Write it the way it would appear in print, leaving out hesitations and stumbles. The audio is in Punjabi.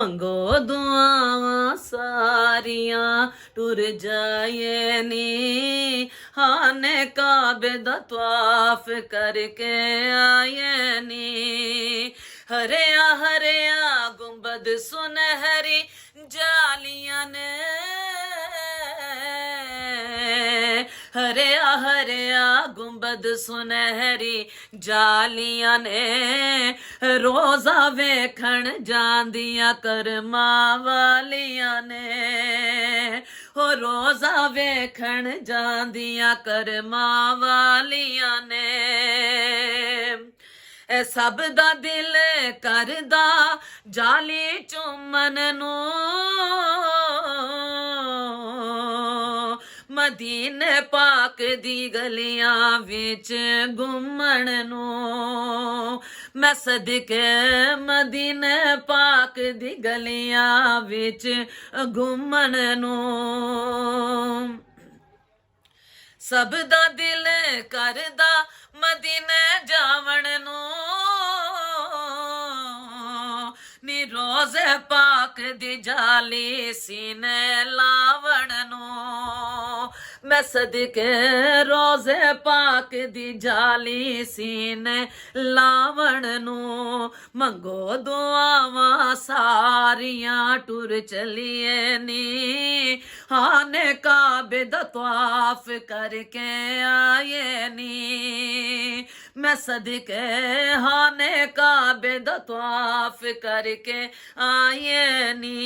ਮੰਗੋ ਦੁਆਵਾਂ ਸਾਰੀਆਂ ਟੁਰ ਜਾਏ ਨੀ ਹਾਨੇ ਕਾਬੇ ਦਾ ਤਵਾਫ ਕਰਕੇ ਆਏ ਨੀ ਹਰਿਆ ਹਰਿਆ ਗੁੰਬਦ ਸੁਨਹਿਰੀ ਜਾਲੀਆਂ ਨੇ ਹਰਿਆ ਹਰਿਆ ਗੁੰਬਦ ਸੁਨਹਿਰੀ ਜਾਲੀਆਂ ਨੇ ਰੋਜ਼ਾ ਵੇਖਣ ਜਾਂਦੀਆਂ ਕਰਮਾਂ ਵਾਲੀਆਂ ਨੇ ਹੋ ਰੋਜ਼ਾ ਵੇਖਣ ਜਾਂਦੀਆਂ ਕਰਮਾਂ ਵਾਲੀਆਂ ਨੇ ਇਹ ਸਭ ਦਾ ਦਿਲ ਕਰਦਾ ਜਾਲੀ ਚੁੰਮਨ ਨੂੰ ਮਦੀਨੇ ਪਾਕ ਦੀ ਗਲੀਆਂ ਵਿੱਚ ਘੁੰਮਣ ਨੂੰ ਮੈਂ ਸਦਕੇ ਮਦੀਨੇ ਪਾਕ ਦੀ ਗਲੀਆਂ ਵਿੱਚ ਘੁੰਮਣ ਨੂੰ ਸਭ ਦਾ ਦਿਲ ਕਰਦਾ ਮਦੀਨੇ ਜਾਵਣ ਨੂੰ ਨੀ ਰੋਜ਼ੇ ਪਾਕ ਦੀ ਜਾਲੀ ਸੀਨੇ ਲਾਵਣ ਨੂੰ ਮੈਂ ਸਦਕੇ ਰੋਜ਼ੇ ਪਾਕ ਦੀ ਜਾਲੀ ਸੀਨੇ ਲਾਵਣ ਨੂੰ ਮੰਗੋ ਦੁਆਵਾਂ ਸਾਰੀਆਂ ਟੁਰ ਚਲੀਏ ਨੀ ਹਾਨੇ ਕਾਬੇ ਦਾ ਤਵਾਫ ਕਰਕੇ ਆਏ ਨੀ ਮੈਂ ਸਦਕੇ ਹਾਨੇ ਕਾਬੇ ਦਾ ਤਵਾਫ ਕਰਕੇ ਆਏ ਨੀ